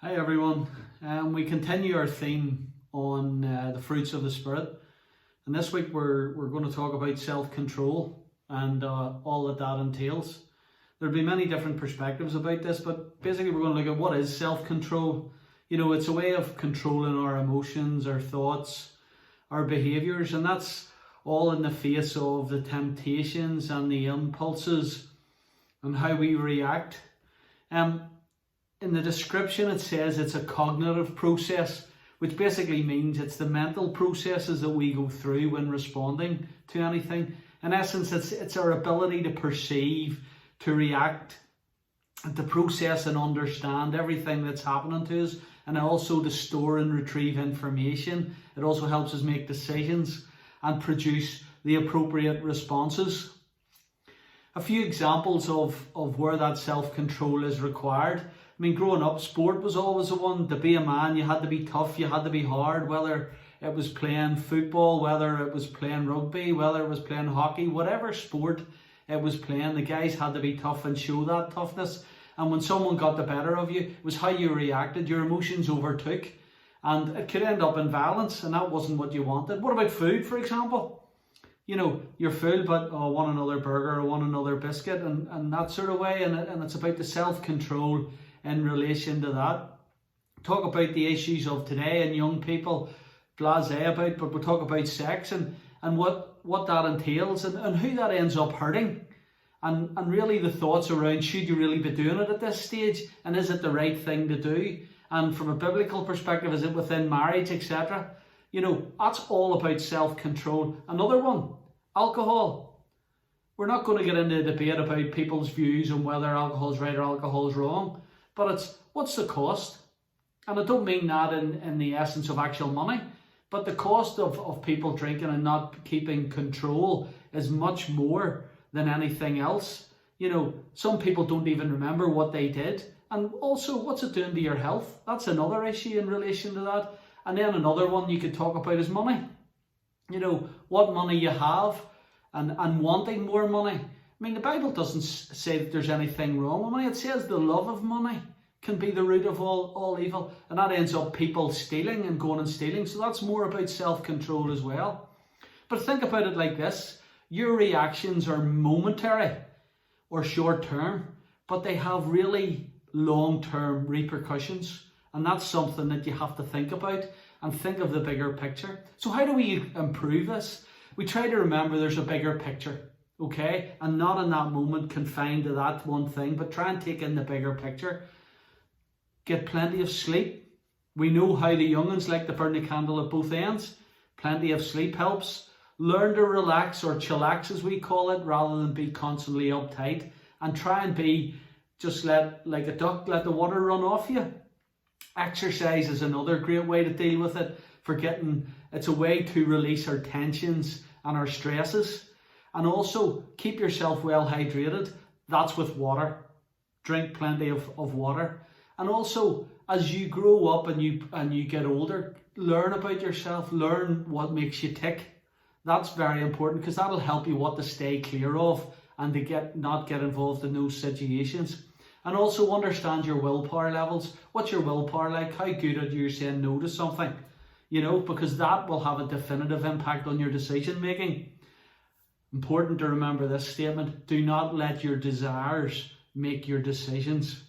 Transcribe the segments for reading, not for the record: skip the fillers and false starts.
Hi everyone. We continue our theme on the fruits of the Spirit, and this week we're going to talk about self-control and all that entails. There'll be many different perspectives about this, but basically we're going to look at what is self-control. It's a way of controlling our emotions, our thoughts, our behaviours, and that's all in the face of the temptations and the impulses and how we react. In the description it says it's a cognitive process, which basically means it's the mental processes that we go through when responding to anything. In essence, it's our ability to perceive, to react, and to process and understand everything that's happening to us, and also to store and retrieve information. It also helps us make decisions and produce the appropriate responses. A few examples of where that self-control is required. I mean, growing up, sport was always the one. To be a man, you had to be tough, you had to be hard, whether it was playing football, whether it was playing rugby, whether it was playing hockey, whatever sport it was playing, the guys had to be tough and show that toughness. And when someone got the better of you, it was how you reacted, your emotions overtook, and it could end up in violence, and that wasn't what you wanted. What about food, for example? You're full, but I want another burger, I want another biscuit, and that sort of way, and it's about the self-control in relation to that. Talk about the issues of today and young people blasé about, but we'll talk about sex and what that entails and who that ends up hurting, and really the thoughts around, should you really be doing it at this stage, and is it the right thing to do, and from a biblical perspective, is it within marriage, etc. That's all about self-control. Another one, alcohol. We're not going to get into a debate about people's views on whether alcohol is right or alcohol is wrong, but it's what's the cost? And I don't mean that in the essence of actual money, but the cost of people drinking and not keeping control is much more than anything else. Some people don't even remember what they did. And also, what's it doing to your health? That's another issue in relation to that. And then another one you could talk about is money. What money you have and wanting more money. I mean, the Bible doesn't say that there's anything wrong with money. It says the love of money can be the root of all evil. And that ends up people stealing and going and stealing. So that's more about self-control as well. But think about it like this. Your reactions are momentary or short-term, but they have really long-term repercussions. And that's something that you have to think about and think of the bigger picture. So how do we improve this? We try to remember there's a bigger picture, okay? And not in that moment confined to that one thing, but try and take in the bigger picture. Get plenty of sleep. We know how the young'uns like to burn the candle at both ends. Plenty of sleep helps. Learn to relax, or chillax as we call it, rather than be constantly uptight. And try and be, just like a duck, let the water run off you. Exercise is another great way to deal with it. It's a way to release our tensions and our stresses. And also keep yourself well hydrated. That's with water. Drink plenty of water. And also, as you grow up and you get older, learn about yourself. Learn what makes you tick. That's very important, because that'll help you what to stay clear of and to not get involved in those situations. And also understand your willpower levels. What's your willpower like? How good are you saying no to something? Because that will have a definitive impact on your decision making. Important to remember this statement. Do not let your desires make your decisions.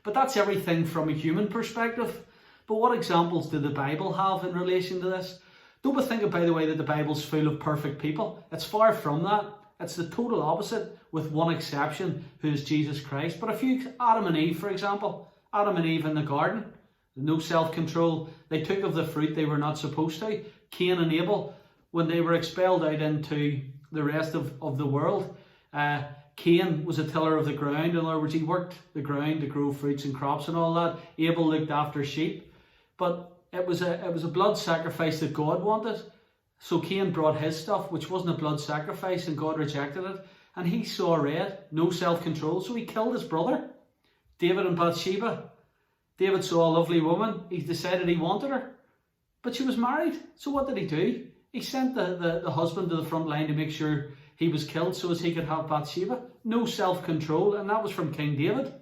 But that's everything from a human perspective. But what examples do the Bible have in relation to this? Don't we think, by the way, that the Bible's full of perfect people? It's far from that. It's the total opposite, with one exception, who is Jesus Christ. But if you, Adam and Eve, for example, Adam and Eve in the garden, no self-control, they took of the fruit they were not supposed to. Cain and Abel, when they were expelled out into the rest of the world, Cain was a tiller of the ground. In other words, he worked the ground to grow fruits and crops and all that. Abel looked after sheep. But it was a blood sacrifice that God wanted. So Cain brought his stuff, which wasn't a blood sacrifice, and God rejected it. And he saw red, no self-control, so he killed his brother. David and Bathsheba. David saw a lovely woman. He decided he wanted her. But she was married. So what did he do? He sent the husband to the front line to make sure he was killed so as he could have Bathsheba. No self-control, and that was from King David.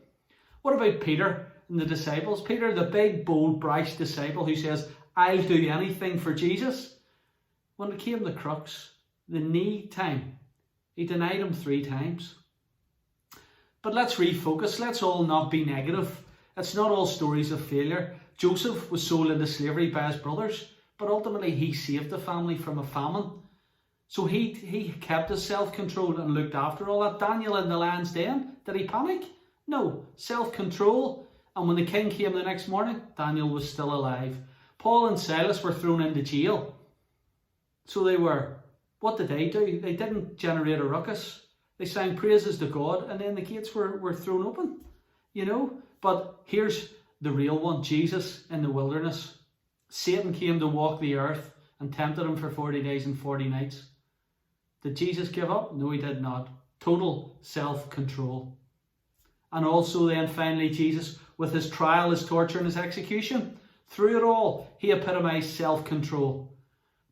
What about Peter and the disciples. Peter, the big, bold, brash disciple who says, I'll do anything for Jesus. When it came to crux, the need time, he denied him 3 times. But let's refocus. Let's all not be negative. It's not all stories of failure. Joseph was sold into slavery by his brothers, but ultimately he saved the family from a famine. So he kept his self-control and looked after all that. Daniel in the lion's den, did he panic? No, self-control. And when the king came the next morning, Daniel was still alive. Paul and Silas were thrown into jail. So what did they do? They didn't generate a ruckus. They sang praises to God, and then the gates were thrown open, But here's the real one, Jesus in the wilderness. Satan came to walk the earth and tempted him for 40 days and 40 nights. Did Jesus give up? No, he did not. Total self-control. And also then finally Jesus, with his trial, his torture and his execution, through it all, he epitomized self-control.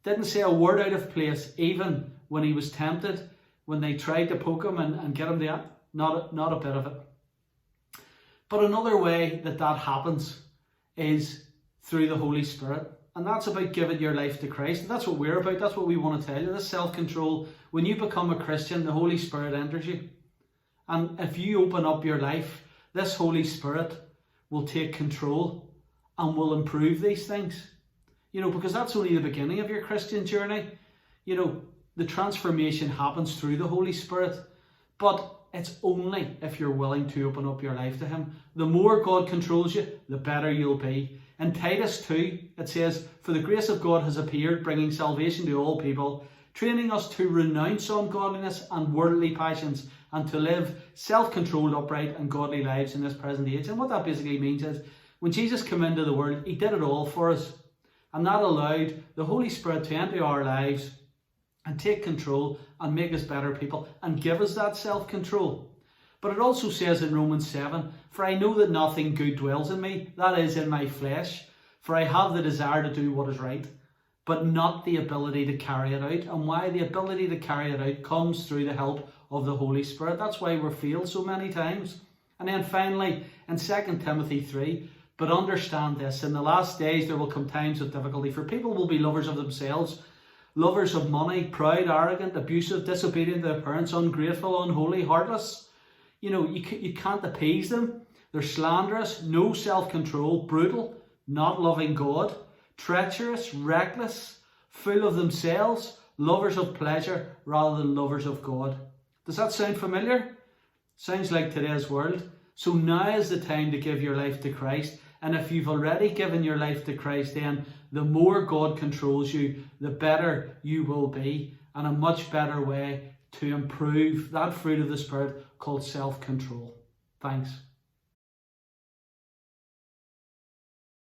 Didn't say a word out of place, even when he was tempted, when they tried to poke him and get him there. Not a bit of it. But another way that happens is through the Holy Spirit. And that's about giving your life to Christ. And that's what we're about. That's what we want to tell you. This self-control. When you become a Christian, the Holy Spirit enters you. And if you open up your life, this Holy Spirit will take control and will improve these things. Because that's only the beginning of your Christian journey. The transformation happens through the Holy Spirit. But it's only if you're willing to open up your life to him. The more God controls you, the better you'll be. In Titus 2, it says, For the grace of God has appeared, bringing salvation to all people, training us to renounce ungodliness and worldly passions, and to live self-controlled, upright and godly lives in this present age. And what that basically means is, when Jesus came into the world, he did it all for us. And that allowed the Holy Spirit to enter our lives and take control and make us better people and give us that self-control. But it also says in Romans 7, For I know that nothing good dwells in me, that is, in my flesh. For I have the desire to do what is right, but not the ability to carry it out. And why? The ability to carry it out comes through the help of the Holy Spirit. That's why we're failed so many times. And then finally, in 2 Timothy 3, But understand this, in the last days there will come times of difficulty, for people will be lovers of themselves, lovers of money, proud, arrogant, abusive, disobedient to their parents, ungrateful, unholy, heartless. You can't appease them. They're slanderous, no self-control, brutal, not loving God, treacherous, reckless, full of themselves, lovers of pleasure rather than lovers of God. Does that sound familiar? Sounds like today's world. So now is the time to give your life to Christ. And if you've already given your life to Christ, then the more God controls you, the better you will be, and a much better way to improve that fruit of the Spirit called self-control. Thanks.